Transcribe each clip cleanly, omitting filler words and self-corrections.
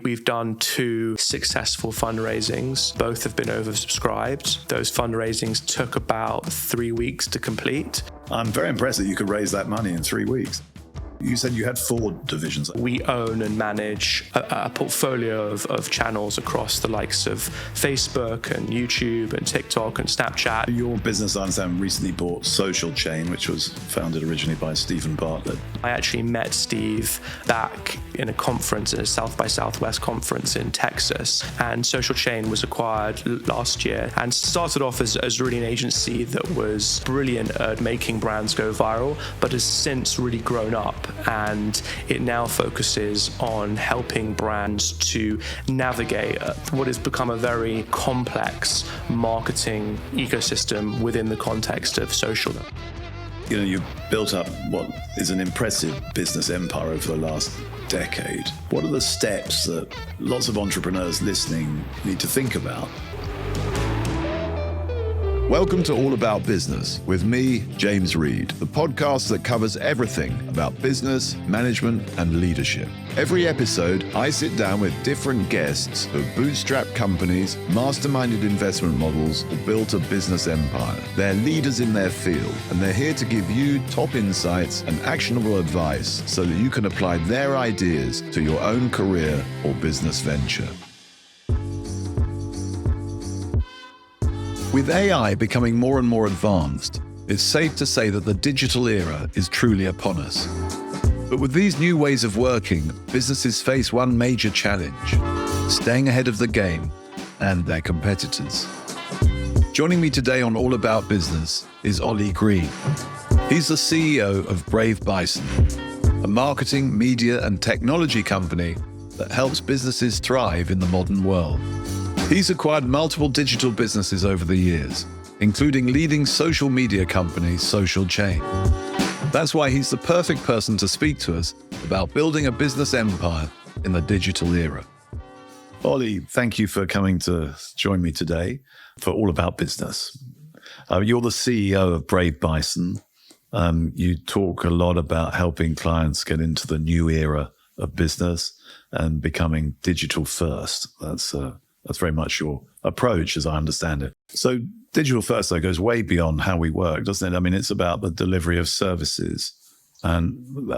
We've done 2 successful fundraisings. Both have been oversubscribed. Those fundraisings took about 3 weeks to complete. I'm very impressed that you could raise that money in 3 weeks. You said you had 4 divisions. We own and manage a portfolio of channels across the likes of Facebook and YouTube and TikTok and Snapchat. Your business, I understand, recently bought Social Chain, which was founded originally by Stephen Bartlett. I actually met Steve back in a conference, a South by Southwest conference in Texas, and Social Chain was acquired last year and started off as really an agency that was brilliant at making brands go viral, but has since really grown up. And it now focuses on helping brands to navigate what has become a very complex marketing ecosystem within the context of social. You know, you've built up what is an impressive business empire over the last decade. What are the steps that lots of entrepreneurs listening need to think about? Welcome to All About Business with me, James Reed, the podcast that covers everything about business, management, and leadership. Every episode, I sit down with different guests who have bootstrapped companies, masterminded investment models, or built a business empire. They're leaders in their field, and they're here to give you top insights and actionable advice so that you can apply their ideas to your own career or business venture. With AI becoming more and more advanced, it's safe to say that the digital era is truly upon us. But with these new ways of working, businesses face one major challenge: staying ahead of the game and their competitors. Joining me today on All About Business is Oli Green. He's the CEO of Brave Bison, a marketing, media, and technology company that helps businesses thrive in the modern world. He's acquired multiple digital businesses over the years, including leading social media company Social Chain. That's why he's the perfect person to speak to us about building a business empire in the digital era. Oli, thank you for coming to join me today for All About Business. You're the CEO of Brave Bison. You talk a lot about helping clients get into the new era of business and becoming digital first. That's very much your approach, as I understand it. So digital first, though, goes way beyond how we work, doesn't it? I mean, it's about the delivery of services and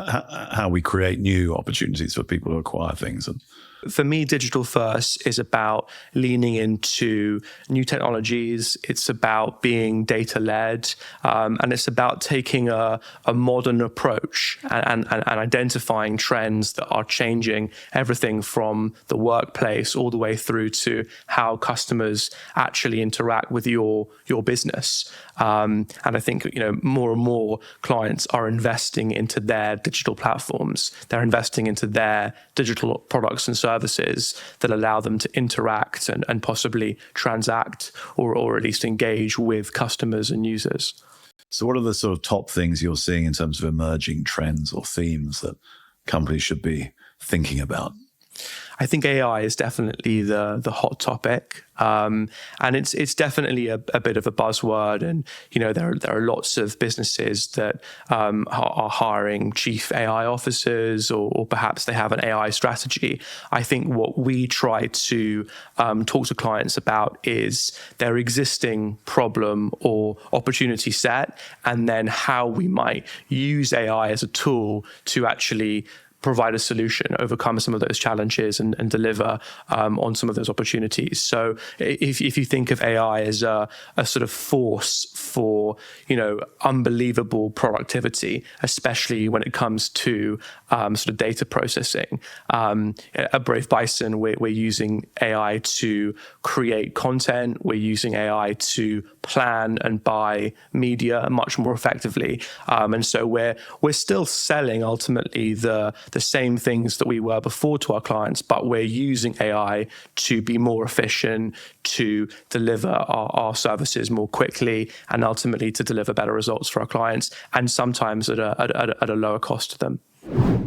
how we create new opportunities for people to acquire things. And for me, digital first is about leaning into new technologies. It's about being data-led, and it's about taking a modern approach and identifying trends that are changing everything from the workplace all the way through to how customers actually interact with your business. And I think more and more clients are investing into their digital platforms. They're investing into their digital products and services that allow them to interact and possibly transact or at least engage with customers and users. So what are the sort of top things you're seeing in terms of emerging trends or themes that companies should be thinking about? I think AI is definitely the hot topic, and it's definitely a bit of a buzzword. And there are lots of businesses that are hiring chief AI officers, or perhaps they have an AI strategy. I think what we try to talk to clients about is their existing problem or opportunity set, and then how we might use AI as a tool to actually provide a solution, overcome some of those challenges and deliver on some of those opportunities. So if you think of AI as a sort of force for, unbelievable productivity, especially when it comes to sort of data processing. At Brave Bison, we're using AI to create content. We're using AI to plan and buy media much more effectively. And so we're still selling ultimately the same things that we were before to our clients, but we're using AI to be more efficient, to deliver our services more quickly, and ultimately to deliver better results for our clients, and sometimes at a lower cost to them.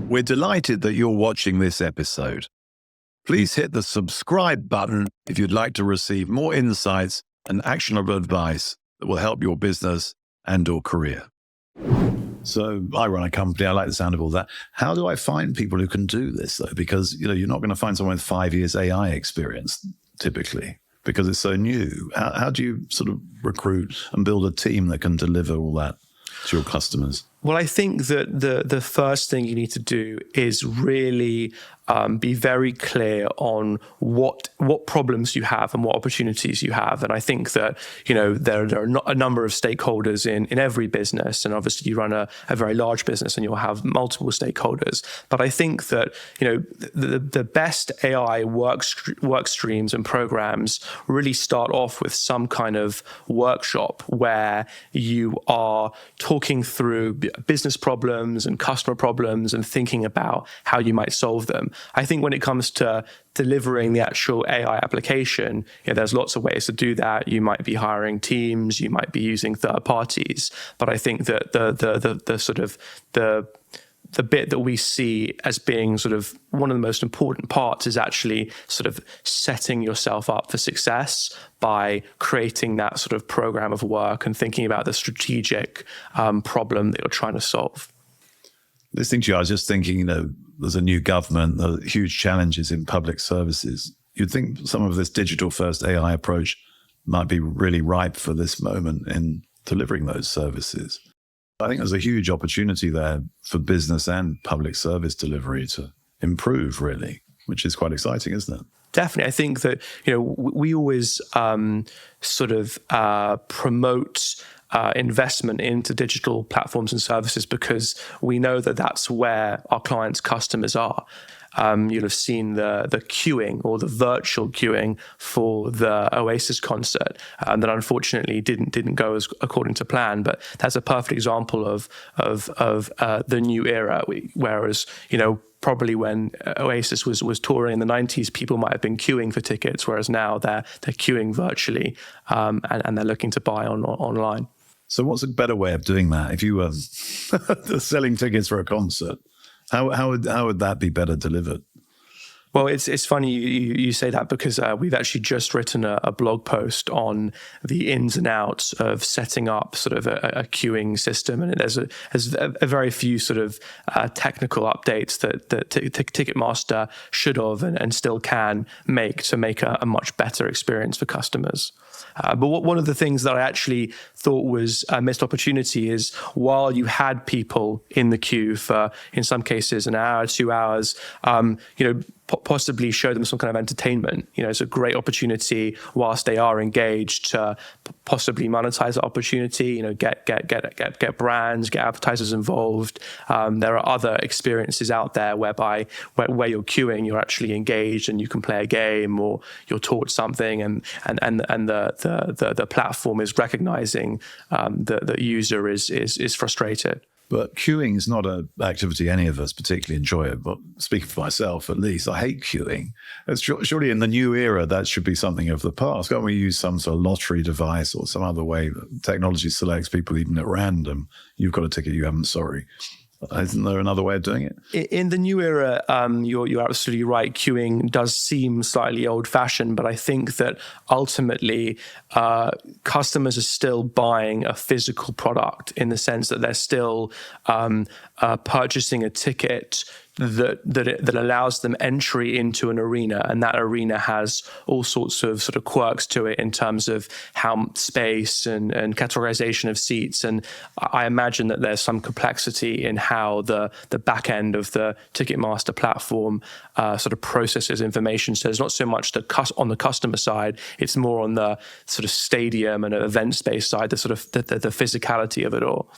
We're delighted that you're watching this episode. Please hit the subscribe button if you'd like to receive more insights and actionable advice that will help your business and/or career. So I run a company. I like the sound of all that. How do I find people who can do this, though? Because, you're not going to find someone with 5 years AI experience, typically, because it's so new. How do you sort of recruit and build a team that can deliver all that to your customers? Well, I think that the first thing you need to do is really be very clear on what problems you have and what opportunities you have. And I think that, there are not a number of stakeholders in every business. And obviously you run a very large business and you'll have multiple stakeholders. But I think that, the best AI work streams and programs really start off with some kind of workshop where you are talking through business problems and customer problems and thinking about how you might solve them. I think when it comes to delivering the actual AI application, there's lots of ways to do that. You might be hiring teams, you might be using third parties, but I think that the bit that we see as being sort of one of the most important parts is actually sort of setting yourself up for success by creating that sort of program of work and thinking about the strategic problem that you're trying to solve. Listening to you, I was just thinking, there's a new government, there are huge challenges in public services. You'd think some of this digital-first AI approach might be really ripe for this moment in delivering those services. I think there's a huge opportunity there for business and public service delivery to improve, really, which is quite exciting, isn't it? Definitely. I think that, we always promote investment into digital platforms and services because we know that that's where our clients' customers are. You'll have seen the queuing or the virtual queuing for the Oasis concert that unfortunately didn't go as according to plan. But that's a perfect example of the new era. Whereas probably when Oasis was touring in the 90s, people might have been queuing for tickets, whereas now they're queuing virtually and they're looking to buy online. So what's a better way of doing that? If you were selling tickets for a concert, how would that be better delivered? Well, it's funny you say that because we've actually just written a blog post on the ins and outs of setting up sort of a queuing system, and there's a very few sort of technical updates that Ticketmaster should have and still can make to make a much better experience for customers. But one of the things that I actually thought was a missed opportunity is while you had people in the queue for, in some cases, an hour, 2 hours, possibly show them some kind of entertainment. It's a great opportunity whilst they are engaged to possibly monetize that opportunity. Get brands, get advertisers involved. There are other experiences out there where you're queuing, you're actually engaged and you can play a game or you're taught something, and the platform is recognizing that the user is frustrated. But queuing is not an activity any of us particularly enjoy. But speaking for myself, at least, I hate queuing. Surely in the new era, that should be something of the past. Can't we use some sort of lottery device or some other way that technology selects people even at random? You've got a ticket, you haven't, sorry. Isn't there another way of doing it? In the new era, you're absolutely right. Queuing does seem slightly old-fashioned, but I think that ultimately customers are still buying a physical product in the sense that they're still purchasing a ticket that allows them entry into an arena, and that arena has all sorts of sort of quirks to it in terms of how space and categorization of seats. And I imagine that there's some complexity in how the back end of the Ticketmaster platform sort of processes information. So it's not so much on the customer side; it's more on the sort of stadium and event space side, the sort of the physicality of it all.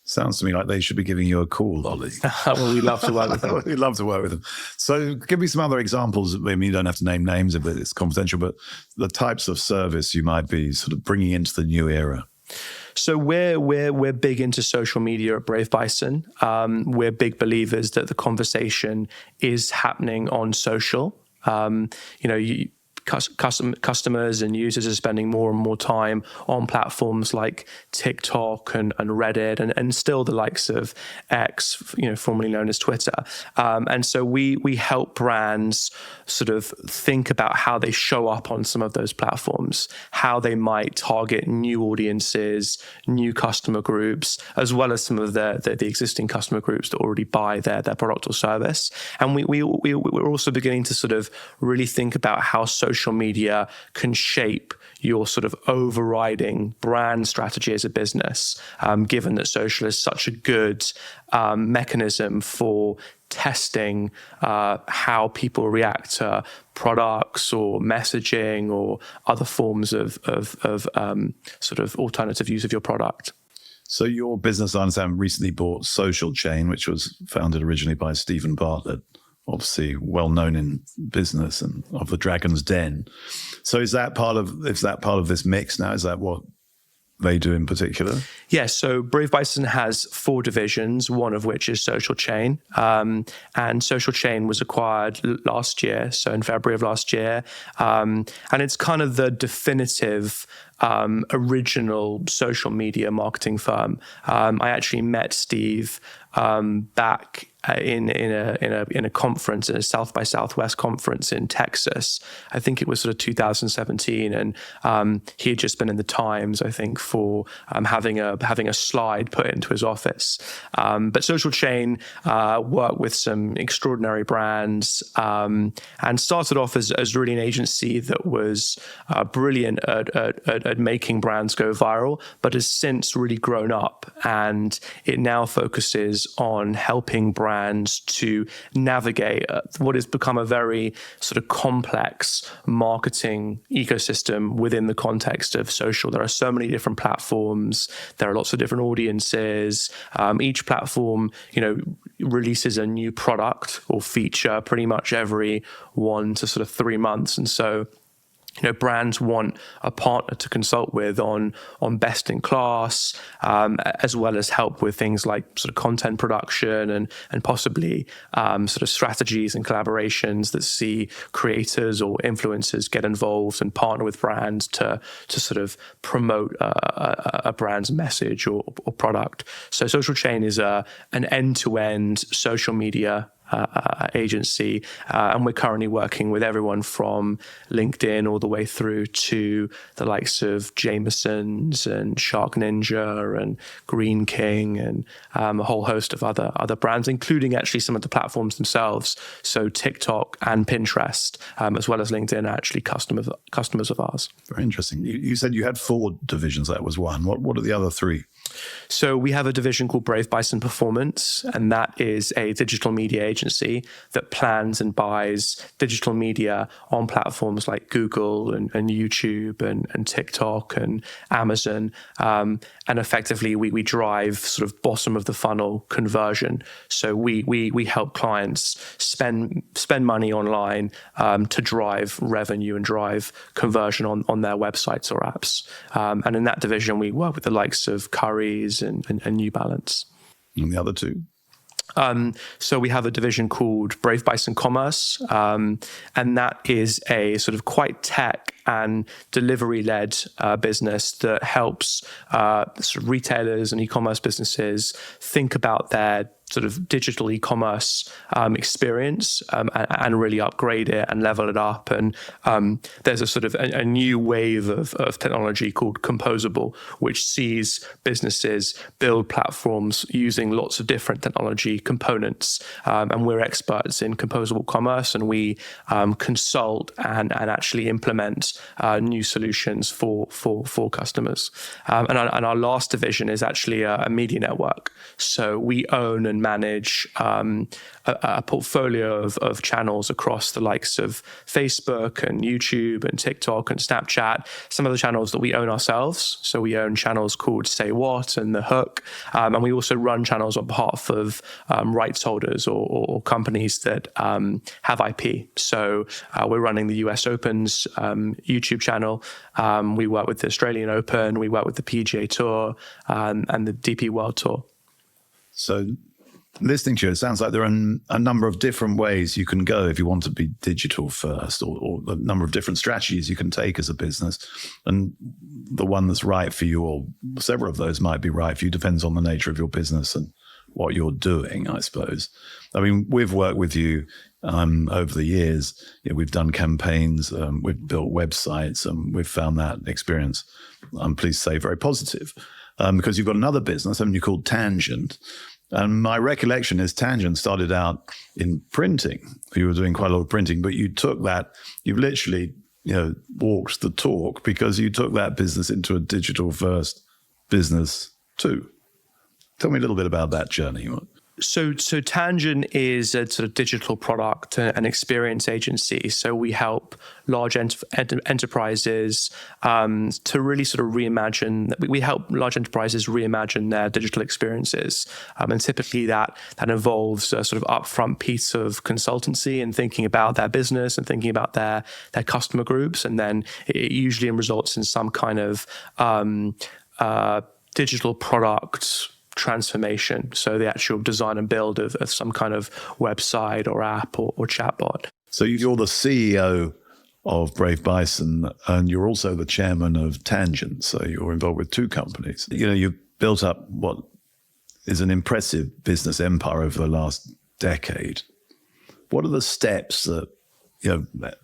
Sounds to me like they should be giving you a call, Oli. Well, we'd love to work with them. We'd love to work with them. So give me some other examples. I mean, you don't have to name names if it's confidential, but the types of service you might be sort of bringing into the new era. So we're big into social media at Brave Bison. We're big believers that the conversation is happening on social. customers and users are spending more and more time on platforms like TikTok and Reddit and still the likes of X, formerly known as Twitter. And so we help brands sort of think about how they show up on some of those platforms, how they might target new audiences, new customer groups, as well as some of the existing customer groups that already buy their product or service. And we're also beginning to sort of really think about how social media can shape your sort of overriding brand strategy as a business, given that social is such a good mechanism for testing how people react to products or messaging or other forms of sort of alternative use of your product. So your business, I understand, recently bought Social Chain, which was founded originally by Stephen Bartlett, obviously well known in business and of the Dragon's Den. So is that part of this mix now? Is that what they do in particular? Yes. So Brave Bison has 4 divisions, one of which is Social Chain. And Social Chain was acquired last year, so in February of last year. And it's kind of the definitive original social media marketing firm. I actually met Steve back in a conference, in a South by Southwest conference in Texas. I think it was sort of 2017, and he had just been in the Times, I think, for having a slide put into his office. But Social Chain worked with some extraordinary brands and started off as really an agency that was brilliant at making brands go viral, but has since really grown up, and it now focuses on helping brands to navigate what has become a very sort of complex marketing ecosystem within the context of social. There are so many different platforms. There are lots of different audiences. Each platform, releases a new product or feature pretty much every 1 to sort of 3 months. And so brands want a partner to consult with on best in class, as well as help with things like sort of content production and possibly sort of strategies and collaborations that see creators or influencers get involved and partner with brands to sort of promote a brand's message or product. So Social Chain is an end-to-end social media agency, and we're currently working with everyone from LinkedIn all the way through to the likes of Jameson's and Shark Ninja and Green King and a whole host of other brands, including actually some of the platforms themselves. So TikTok and Pinterest, as well as LinkedIn, are actually customers of ours. Very interesting. You said you had 4 divisions. That was one. What are the other 3? So we have a division called Brave Bison Performance, and that is a digital media agency that plans and buys digital media on platforms like Google and YouTube and TikTok and Amazon. And effectively, we drive sort of bottom of the funnel conversion. So we help clients spend money online to drive revenue and drive conversion on their websites or apps. And in that division, we work with the likes of Currys and New Balance. And the other 2? So we have a division called Brave Bison Commerce, and that is a sort of quite tech and delivery-led business that helps sort of retailers and e-commerce businesses think about their sort of digital e-commerce experience and really upgrade it and level it up. And there's a sort of a new wave of technology called composable, which sees businesses build platforms using lots of different technology components. And we're experts in composable commerce, and we consult and actually implement new solutions for customers. And our last division is actually a media network. So we own and manage a portfolio of channels across the likes of Facebook and YouTube and TikTok and Snapchat. Some of the channels that we own ourselves. So we own channels called Say What and The Hook. And we also run channels on behalf of rights holders or companies that have IP. So we're running the US Open's YouTube channel. We work with the Australian Open. We work with the PGA Tour and the DP World Tour. So Listening to you, it sounds like there are a number of different ways you can go if you want to be digital first, or a number of different strategies you can take as a business. And the one that's right for you, or several of those might be right for you, depends on the nature of your business and what you're doing, I suppose. I mean, we've worked with you over the years. We've done campaigns, we've built websites, and we've found that experience, I'm pleased to say, very positive. Because you've got another business, haven't you, called Tangent. And my recollection is Tangent started out in printing. You were doing quite a lot of printing, but you took that, you've literally, walked the talk, because you took that business into a digital first business too. Tell me a little bit about that journey. So Tangent is a sort of digital product and experience agency. So we help large enterprises to really sort of reimagine. We help large enterprises reimagine their digital experiences, and typically that involves a sort of upfront piece of consultancy and thinking about their business and thinking about their customer groups, and then it usually results in some kind of digital product transformation. So the actual design and build of some kind of website or app or chatbot. So you're the CEO of Brave Bison, and you're also the chairman of Tangent. So you're involved with two companies. You've built up what is an impressive business empire over the last decade. What are the steps that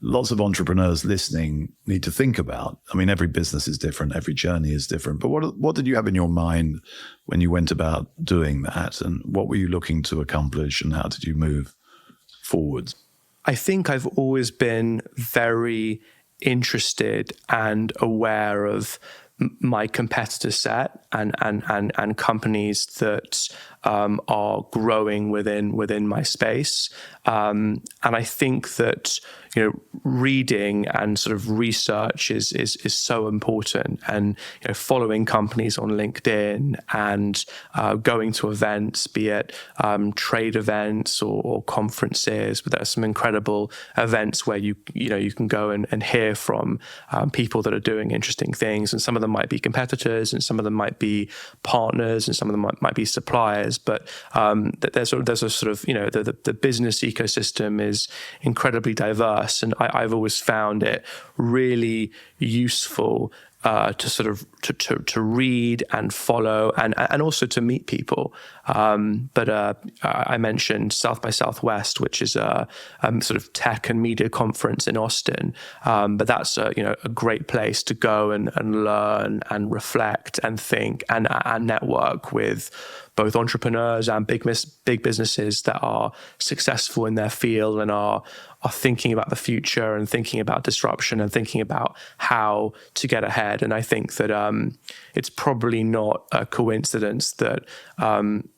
lots of entrepreneurs listening need to think about? I mean, every business is different, every journey is different. But what did you have in your mind when you went about doing that? And what were you looking to accomplish, and how did you move forward? I think I've always been very interested and aware of my competitor set and companies that are growing within my space. And I think that reading and sort of research is so important, and following companies on LinkedIn and going to events, be it trade events or conferences. But there are some incredible events where you can go and hear from people that are doing interesting things, and some of them might be competitors, and some of them might be partners, and some of them might be suppliers. But there's a sort of the business ecosystem is incredibly diverse. And I've always found it really useful to sort of to read and follow and also to meet people. But I mentioned South by Southwest, which is a sort of tech and media conference in Austin. But that's a great place to go and learn and reflect and think and network with both entrepreneurs and big businesses that are successful in their field and are thinking about the future and thinking about disruption and thinking about how to get ahead. And I think that it's probably not a coincidence that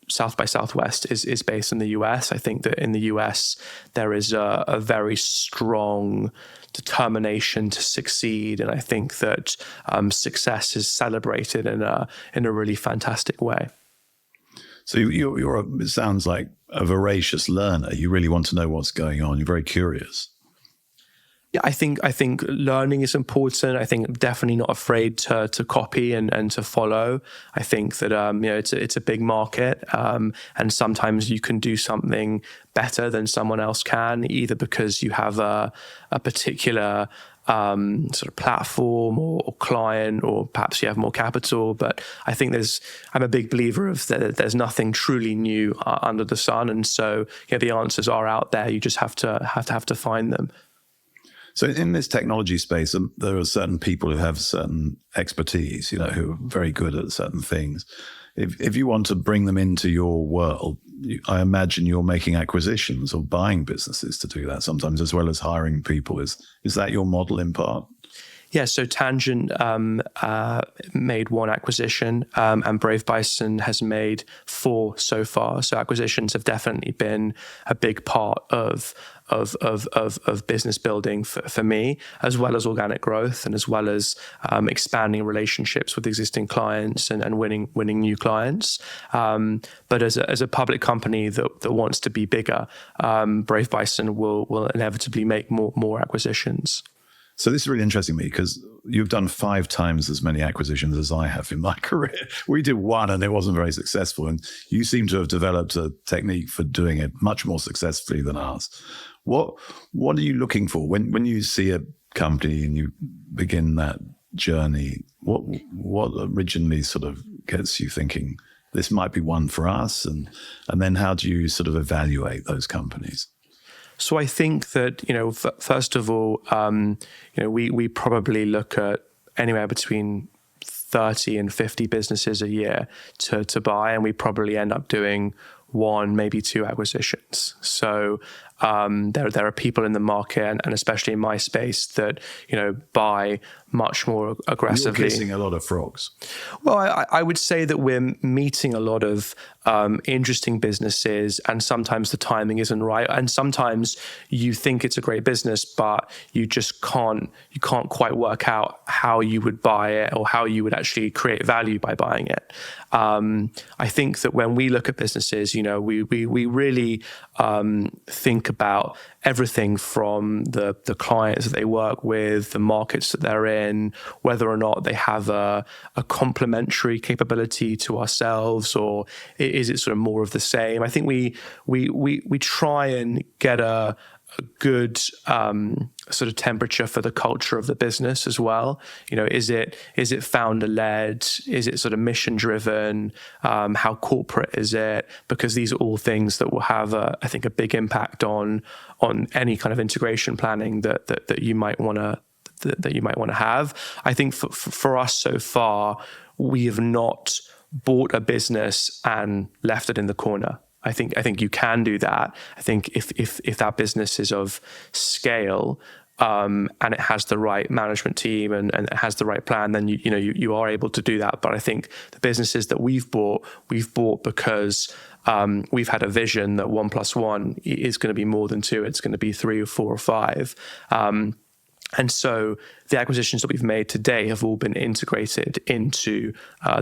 South by Southwest is based in the US. I think that in the US there is a very strong determination to succeed, and I think that success is celebrated in a really fantastic way. So it sounds like a voracious learner. You really want to know what's going on. You're very curious. Yeah, I think learning is important. I think definitely not afraid to copy and to follow. I think that it's a big market, and sometimes you can do something better than someone else can, either because you have a particular sort of platform or client, or perhaps you have more capital. But I think I'm a big believer of that there's nothing truly new under the sun, and so the answers are out there. You just have to find them. So in this technology space, there are certain people who have certain expertise, who are very good at certain things. If you want to bring them into your world, I imagine you're making acquisitions or buying businesses to do that sometimes, as well as hiring people. Is that your model in part? Yeah, so Tangent made one acquisition, and Brave Bison has made 4 so far. So acquisitions have definitely been a big part of business building for me, as well as organic growth, and as well as expanding relationships with existing clients and winning new clients. But as a public company that wants to be bigger, Brave Bison will inevitably make more acquisitions. So this is really interesting to me because you've done 5 times as many acquisitions as I have in my career. We did one and it wasn't very successful. And you seem to have developed a technique for doing it much more successfully than us. What are you looking for when you see a company and you begin that journey? What originally sort of gets you thinking this might be one for us? And then how do you sort of evaluate those companies? So I think that, first of all, we probably look at anywhere between 30 and 50 businesses a year to buy, and we probably end up doing 1, maybe 2 acquisitions. So there are people in the market, and especially in my space, that buy much more aggressively. You're kissing a lot of frogs. Well, I would say that we're meeting a lot of interesting businesses, and sometimes the timing isn't right, and sometimes you think it's a great business, but you just can't quite work out how you would buy it or how you would actually create value by buying it. I think that when we look at businesses, we really think about everything from the clients that they work with, the markets that they're in, whether or not they have a complementary capability to ourselves, or is it sort of more of the same? I think we try and get a good sort of temperature for the culture of the business as well. Is it founder led? Is it sort of mission driven? How corporate is it? Because these are all things that will have I think a big impact on any kind of integration planning that you might want to have. I think for us so far, we have not bought a business and left it in the corner. I think you can do that. I think if that business is of scale and it has the right management team and it has the right plan, then you are able to do that. But I think the businesses that we've bought because we've had a vision that 1 + 1 is going to be more than 2. It's going to be 3 or 4 or 5. And so the acquisitions that we've made today have all been integrated into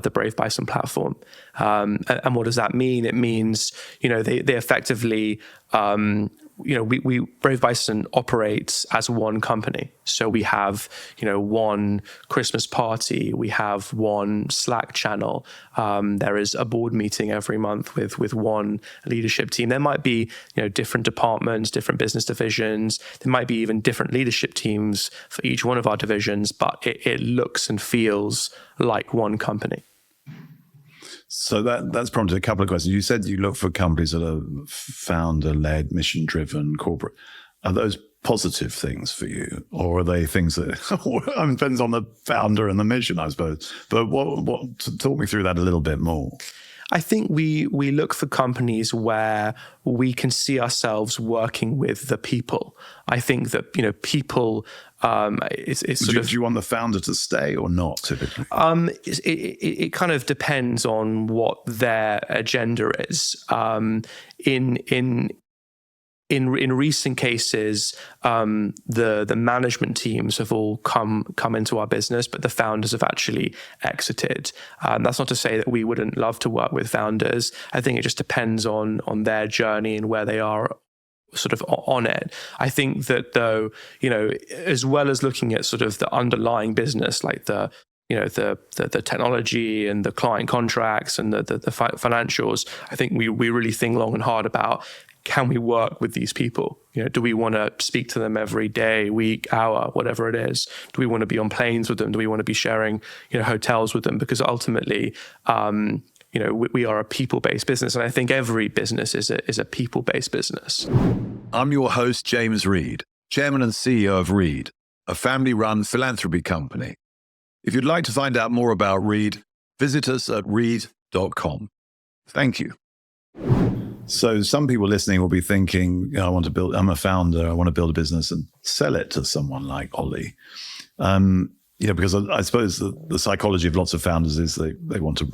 the Brave Bison platform. And what does that mean? It means, they effectively, Brave Bison operates as one company. So we have, one Christmas party, we have one Slack channel. There is a board meeting every month with one leadership team. There might be, different departments, different business divisions. There might be even different leadership teams for each one of our divisions, but it looks and feels like one company. So that's prompted a couple of questions. You said you look for companies that are founder-led, mission-driven, corporate. Are those positive things for you, or are they things that it depends on the founder and the mission, I suppose? But talk me through that a little bit more. I think we look for companies where we can see ourselves working with the people. I think that people is sort of. Do you want the founder to stay or not? Typically, it kind of depends on what their agenda is. In recent cases, the management teams have all come into our business, but the founders have actually exited. That's not to say that we wouldn't love to work with founders. I think it just depends on their journey and where they are sort of on it. I think that though, as well as looking at sort of the underlying business, like the technology and the client contracts and the financials, I think we really think long and hard about, can we work with these people? Do we want to speak to them every day, week, hour, whatever it is? Do we want to be on planes with them? Do we want to be sharing, hotels with them? Because ultimately, we are a people-based business, and I think every business is a people-based business. I'm your host, James Reed, Chairman and CEO of Reed, a family-run philanthropy company. If you'd like to find out more about Reed, visit us at reed.com. Thank you. So some people listening will be thinking, I'm a founder, I want to build a business and sell it to someone like Oli. Because I suppose the psychology of lots of founders is they want to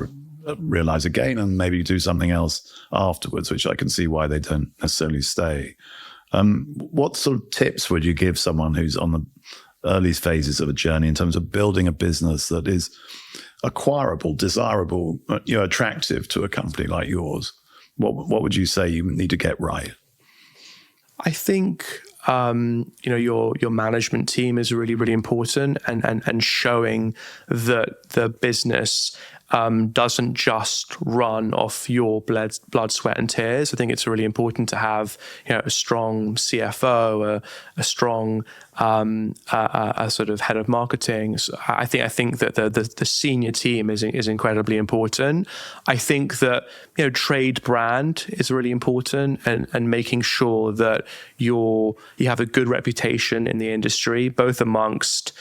realize a gain and maybe do something else afterwards, which I can see why they don't necessarily stay. What sort of tips would you give someone who's on the early phases of a journey in terms of building a business that is acquirable, desirable, attractive to a company like yours? What would you say you need to get right? I think your management team is really, really important, and showing that the business doesn't just run off your blood, sweat, and tears. I think it's really important to have a strong CFO, a strong a sort of head of marketing. So I think that the senior team is incredibly important. I think that trade brand is really important, and making sure that you have a good reputation in the industry, both amongst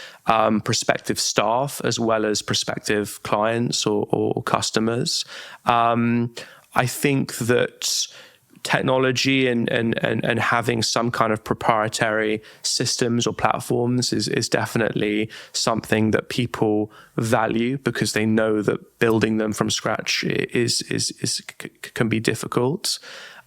prospective staff as well as prospective clients or customers. I think that technology and having some kind of proprietary systems or platforms is definitely something that people value, because they know that building them from scratch can be difficult.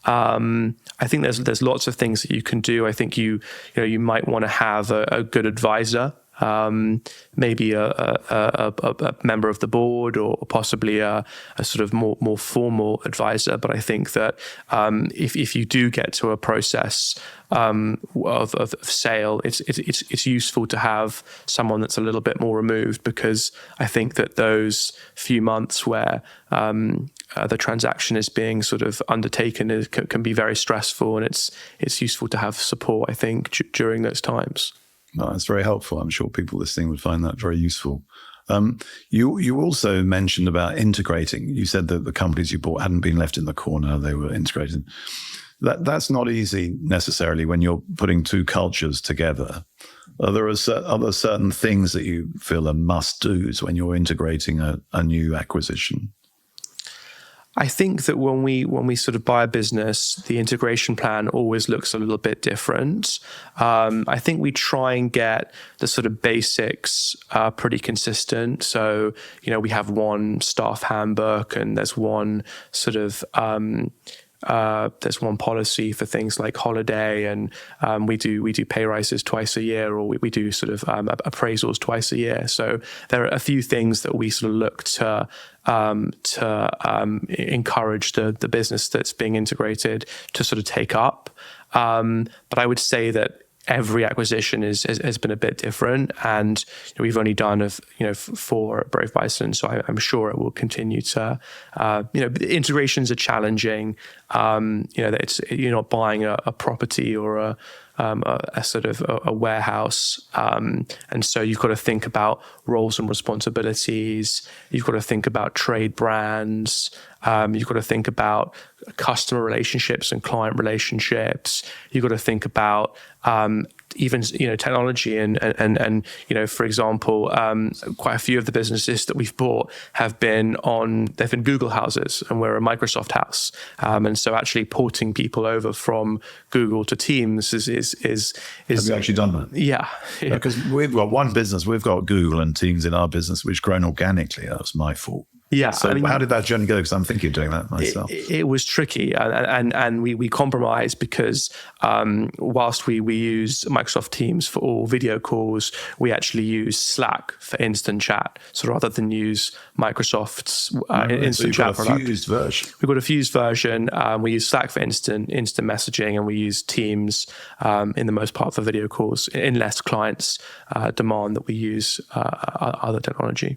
I think there's lots of things that you can do. I think you might want to have a good advisor. Maybe a member of the board, or possibly a sort of more formal advisor. But I think that if you do get to a process of sale, it's useful to have someone that's a little bit more removed, because I think that those few months where the transaction is being sort of undertaken can be very stressful, and it's useful to have support, I think, during those times. No, that's very helpful. I'm sure people listening would find that very useful. You also mentioned about integrating. You said that the companies you bought hadn't been left in the corner; they were integrated. That's not easy necessarily when you're putting two cultures together. There are other certain things that you feel are must-dos when you're integrating a new acquisition. I think that when we sort of buy a business, the integration plan always looks a little bit different. I think we try and get the sort of basics pretty consistent. So, we have one staff handbook, and there's one sort of there's one policy for things like holiday, and we do pay rises twice a year, or we do sort of appraisals twice a year. So there are a few things that we sort of look to encourage the business that's being integrated to sort of take up. But I would say that every acquisition has been a bit different, and we've only done 4 at Brave Bison, so I'm sure it will continue to. Integrations are challenging. You're not buying a property or a sort of a warehouse, and so you've got to think about roles and responsibilities. You've got to think about trade brands. You've got to think about customer relationships and client relationships. You've got to think about even technology and for example, quite a few of the businesses that we've bought have been Google houses, and we're a Microsoft house, and so actually porting people over from Google to Teams is Have you actually done that? Yeah. Because we've got one business, we've got Google and Teams in our business, which grown organically. That was my fault. Yeah. So how did that journey go? Because I'm thinking of doing that myself. It was tricky, and we compromised, because whilst we use Microsoft Teams for all video calls, we actually use Slack for instant chat. So rather than use Microsoft's instant chat product, we've got a fused version. We use Slack for instant messaging, and we use Teams in the most part for video calls, unless clients demand that we use other technology.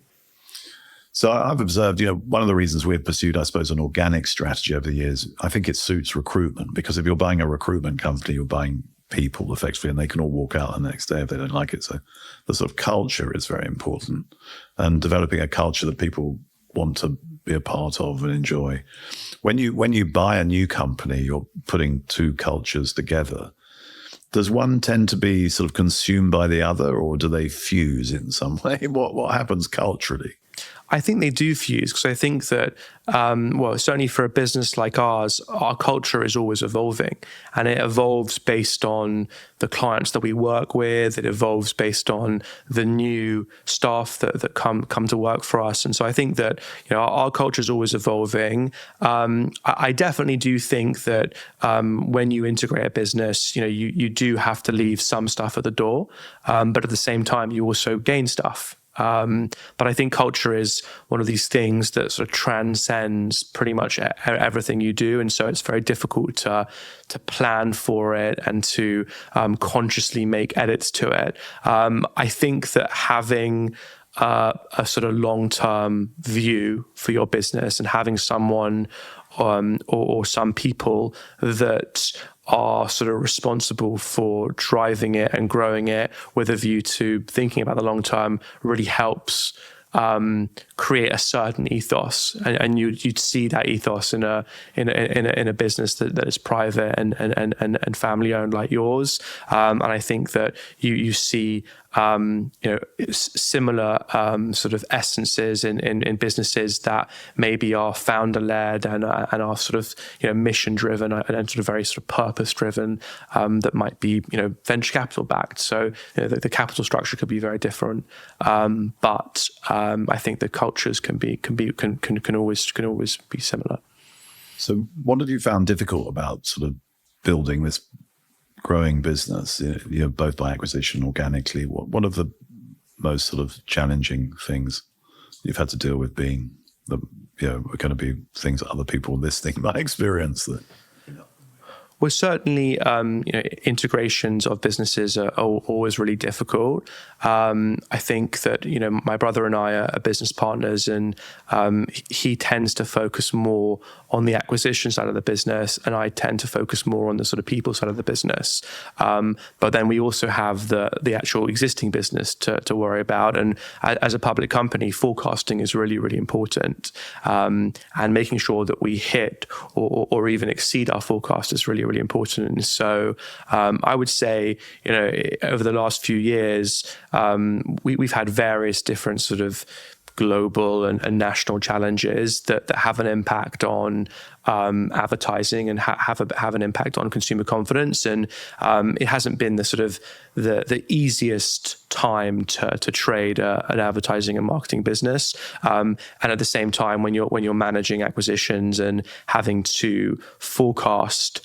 So I've observed, one of the reasons we've pursued, I suppose, an organic strategy over the years, I think it suits recruitment, because if you're buying a recruitment company, you're buying people effectively, and they can all walk out the next day if they don't like it. So the sort of culture is very important, and developing a culture that people want to be a part of and enjoy. When you buy a new company, you're putting two cultures together. Does one tend to be sort of consumed by the other, or do they fuse in some way? What happens culturally? I think they do fuse, because I think that, certainly for a business like ours, our culture is always evolving, and it evolves based on the clients that we work with. It evolves based on the new staff that come to work for us. And so I think that, our culture is always evolving. I definitely do think that when you integrate a business, you do have to leave some stuff at the door, but at the same time, you also gain stuff. But I think culture is one of these things that sort of transcends pretty much everything you do, and so it's very difficult to plan for it and to consciously make edits to it. I think that having a sort of long-term view for your business and having someone or some people that are sort of responsible for driving it and growing it with a view to thinking about the long term really helps create a certain ethos, and you'd see that ethos in a business that is private and family owned like yours, and I think that you see similar sort of essences in businesses that maybe are founder led and are sort of mission driven and sort of very sort of purpose driven, that might be venture capital backed. So the capital structure could be very different, but I think the cultures can always be similar. So what have you found difficult about sort of building this growing business, both by acquisition, organically? What are the most sort of challenging things you've had to deal with, being are going to be things that other people listening might experience? That Well, certainly, integrations of businesses are always really difficult. I think that, my brother and I are business partners, and he tends to focus more on the acquisition side of the business, and I tend to focus more on the sort of people side of the business. But then we also have the actual existing business to worry about. And as a public company, forecasting is really, really important. And making sure that we hit or even exceed our forecast is really, really important. And so I would say, over the last few years, we've had various different sort of global and national challenges that have an impact on advertising and have an impact on consumer confidence. And it hasn't been the sort of the easiest time to trade an advertising and marketing business. And at the same time, when you're managing acquisitions and having to forecast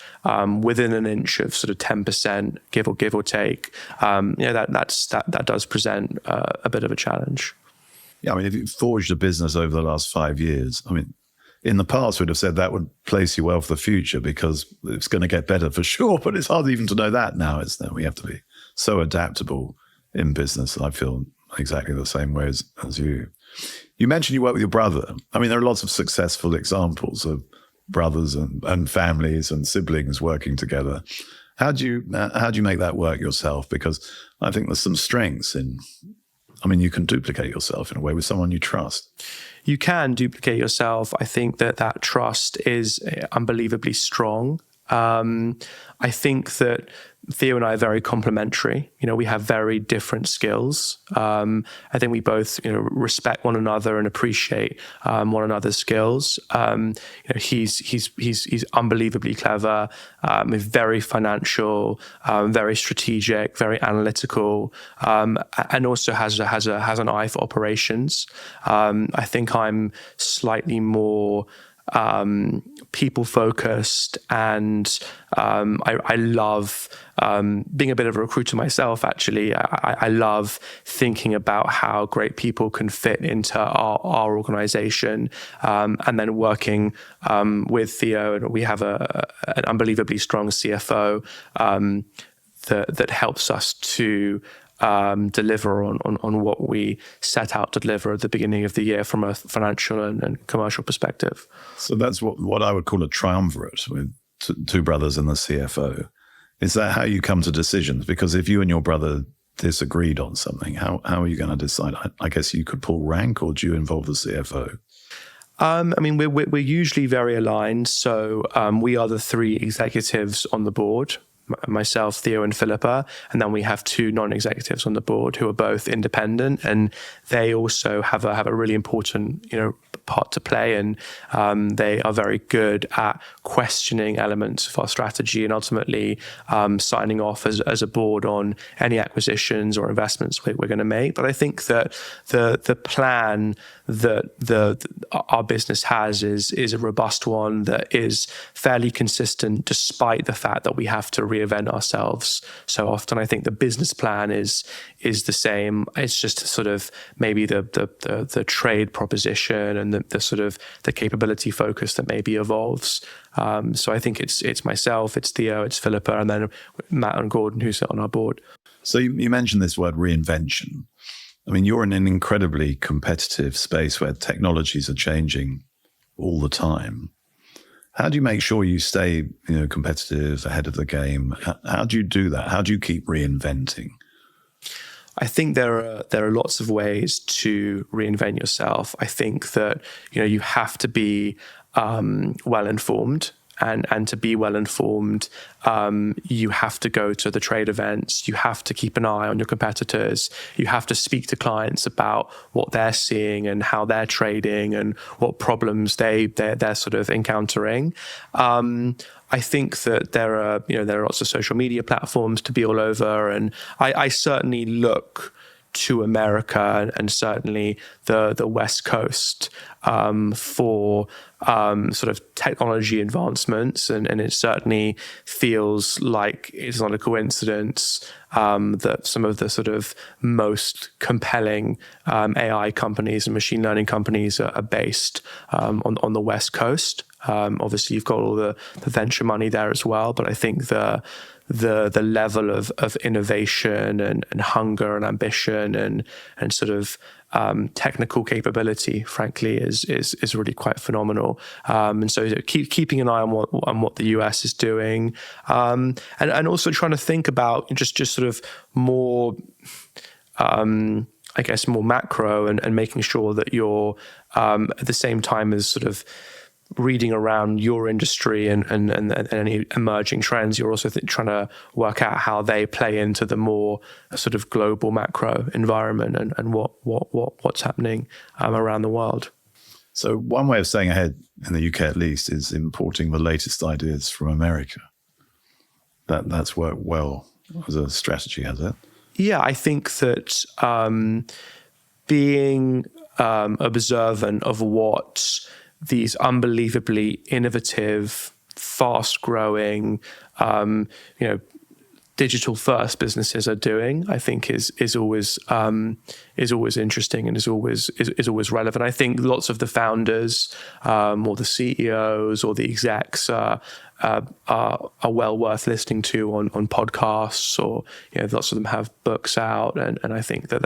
within an inch of sort of 10% give or take, that does present a bit of a challenge. Yeah, I mean, if you've forged a business over the last 5 years, I mean, in the past, we'd have said that would place you well for the future because it's going to get better for sure, but it's hard even to know that now, isn't it? We have to be so adaptable in business. I feel exactly the same way as you. You mentioned you work with your brother. I mean, there are lots of successful examples of brothers and families and siblings working together. How do you make that work yourself? Because I think there's some strengths in, I mean, you can duplicate yourself in a way with someone you trust. You can duplicate yourself. I think that trust is unbelievably strong. I think that Theo and I are very complementary. We have very different skills. I think we both, respect one another and appreciate one another's skills. He's unbelievably clever, very financial, very strategic, very analytical, and also has an eye for operations. I think I'm slightly more people focused, and I love being a bit of a recruiter myself. Actually, I love thinking about how great people can fit into our organization, and then working with Theo. And we have an unbelievably strong CFO that helps us to deliver on what we set out to deliver at the beginning of the year from a financial and commercial perspective. So that's what I would call a triumvirate with two brothers and the CFO. Is that how you come to decisions? Because if you and your brother disagreed on something, how are you going to decide? I guess you could pull rank, or do you involve the CFO? I mean, we're usually very aligned. So we are the three executives on the board. Myself, Theo, and Philippa, and then we have two non-executives on the board who are both independent, and they also have a really important, part to play, and they are very good at questioning elements of our strategy and ultimately signing off as a board on any acquisitions or investments we're going to make. But I think that the plan that our business has is a robust one that is fairly consistent, despite the fact that we have to reinvent ourselves so often. I think the business plan is the same. It's just sort of maybe the trade proposition and the sort of the capability focus that maybe evolves. So I think it's myself, it's Theo, it's Philippa, and then Matt and Gordon, who sit on our board. So you mentioned this word reinvention. I mean, you're in an incredibly competitive space where technologies are changing all the time. How do you make sure you stay, competitive, ahead of the game? How do you do that? How do you keep reinventing? I think there are lots of ways to reinvent yourself. I think that you have to be well informed. And to be well informed, you have to go to the trade events. You have to keep an eye on your competitors. You have to speak to clients about what they're seeing and how they're trading and what problems they're sort of encountering. I think that there are lots of social media platforms to be all over, and I certainly look to America and certainly the West Coast for sort of technology advancements, and it certainly feels like it's not a coincidence that some of the sort of most compelling AI companies and machine learning companies are based on the West Coast. Obviously, you've got all the venture money there as well, but I think the level of innovation and hunger and ambition and sort of technical capability, frankly, is really quite phenomenal. And so keeping an eye on what the US is doing, and also trying to think about just sort of more, I guess, more macro and making sure that you're at the same time as sort of reading around your industry and any emerging trends, you're also trying to work out how they play into the more sort of global macro environment and what's happening around the world. So one way of staying ahead, in the UK at least, is importing the latest ideas from America. That's worked well as a strategy, has it? Yeah, I think that being observant of what these unbelievably innovative, fast-growing, digital-first businesses are doing, I think is always interesting and is always relevant. I think lots of the founders or the CEOs or the execs are well worth listening to on podcasts, or lots of them have books out, and I think that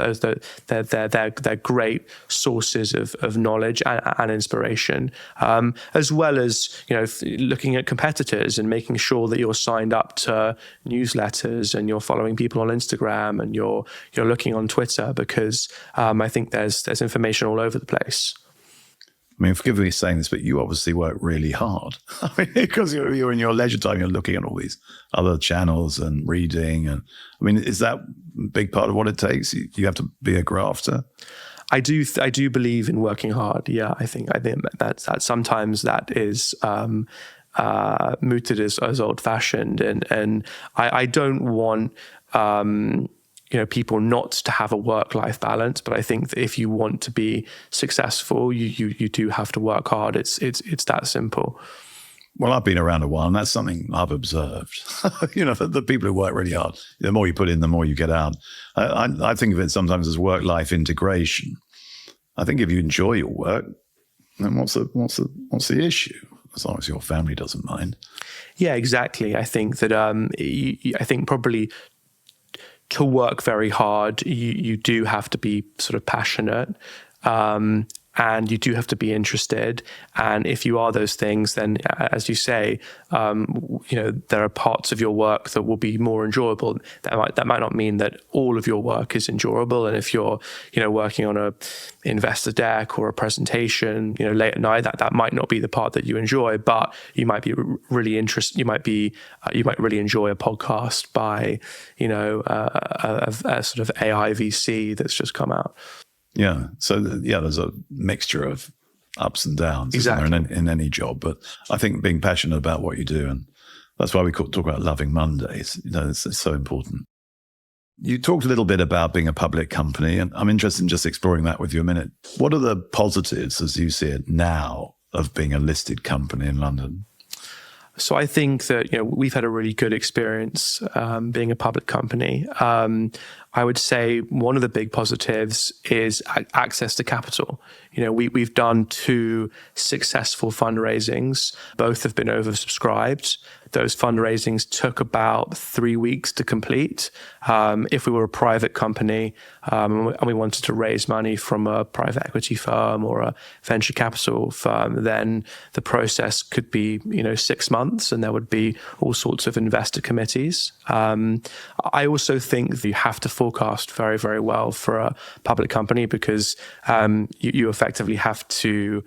they're great sources of knowledge and inspiration, as well as looking at competitors and making sure that you're signed up to newsletters and you're following people on Instagram and you're looking on Twitter, because I think there's information all over the place. I mean, forgive me saying this, but you obviously work really hard. I mean, because you're in your leisure time, you're looking at all these other channels and reading. And I mean, is that a big part of what it takes? You have to be a grafter. I do believe in working hard. Yeah, I think that sometimes that is mooted as old-fashioned, and I don't want people not to have a work-life balance, but I think that if you want to be successful, you do have to work hard. It's that simple. Well, I've been around a while, and that's something I've observed. The people who work really hard, the more you put in, the more you get out. I think of it sometimes as work-life integration. I think if you enjoy your work, then what's the issue? As long as your family doesn't mind. Yeah, exactly. I think that I think probably to work very hard, you do have to be sort of passionate, and you do have to be interested. And if you are those things, then, as you say, there are parts of your work that will be more enjoyable. That might not mean that all of your work is enjoyable. And if you're, working on a investor deck or a presentation, late at night, that might not be the part that you enjoy. But you might be really interested. You might really enjoy a podcast by, a sort of AI VC that's just come out. Yeah. So, there's a mixture of ups and downs, Exactly. isn't there, in any job. But I think being passionate about what you do, and that's why we talk about loving Mondays. It's so important. You talked a little bit about being a public company, and I'm interested in just exploring that with you a minute. What are the positives, as you see it now, of being a listed company in London? So I think that we've had a really good experience being a public company. I would say one of the big positives is access to capital. We've done 2 successful fundraisings. Both have been oversubscribed. Those fundraisings took about 3 weeks to complete. If we were a private company and we wanted to raise money from a private equity firm or a venture capital firm, then the process could be 6 months, and there would be all sorts of investor committees. I also think that you have to forecast very, very well for a public company, because you effectively have to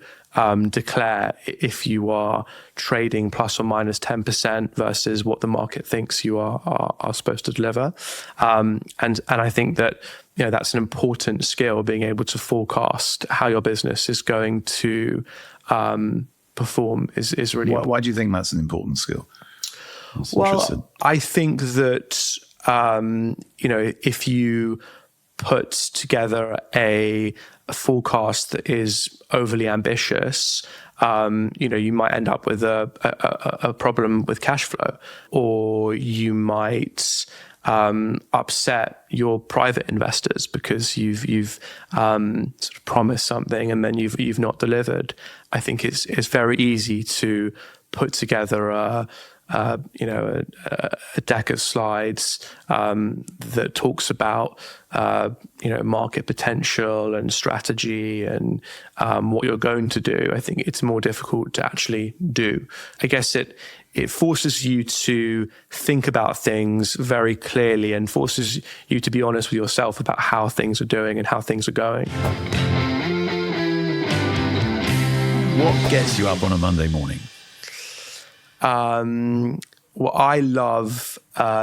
declare if you are trading plus or minus 10% versus what the market thinks you are supposed to deliver. And I think that that's an important skill, being able to forecast how your business is going to perform is really important. Why do you think that's an important skill? Well, I think that if you put together a forecast that is overly ambitious, you might end up with a problem with cash flow, or you might upset your private investors because you've sort of promised something and then you've not delivered. I think it's very easy to put together a deck of slides that talks about market potential and strategy and what you're going to do. I think it's more difficult to actually do. I guess it forces you to think about things very clearly and forces you to be honest with yourself about how things are doing and how things are going. What gets you up on a Monday morning? Well, I love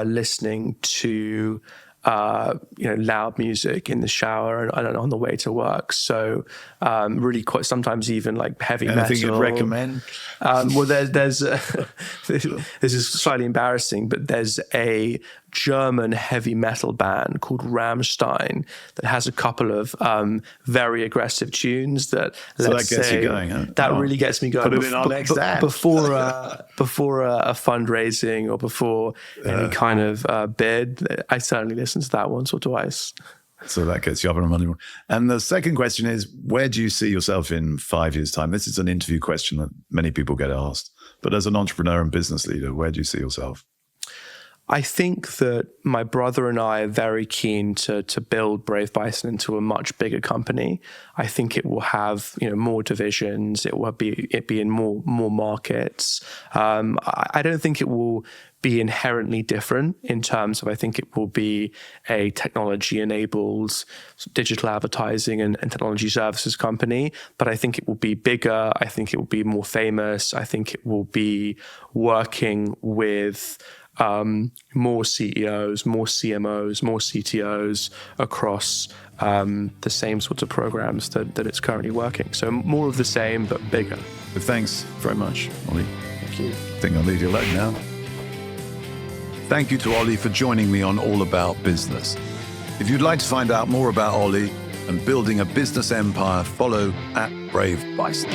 listening to loud music in the shower and on the way to work. So really quite sometimes even like heavy metal. Anything you'd recommend? Well, there's this is slightly embarrassing, but there's a German heavy metal band called Rammstein that has a couple of very aggressive tunes that gets you going, huh? That really gets me going. Put it in our next ad. Before a fundraising or before any kind of bid, I certainly listen to that once or twice. So that gets you up on a Monday morning. And the second question is, where do you see yourself in 5 years' time? This is an interview question that many people get asked. But as an entrepreneur and business leader, where do you see yourself? I think that my brother and I are very keen to build Brave Bison into a much bigger company. I think it will have more divisions. It will be in more markets. I don't think it will be inherently different in terms of, I think it will be a technology-enabled digital advertising and technology services company, but I think it will be bigger. I think it will be more famous. I think it will be working with more CEOs, more CMOs, more CTOs across the same sorts of programs that it's currently working. So more of the same, but bigger. Thanks very much, Oli. Thank you. I think I'll leave you alone now. Thank you to Oli for joining me on All About Business. If you'd like to find out more about Oli and building a business empire, follow @Brave Bison.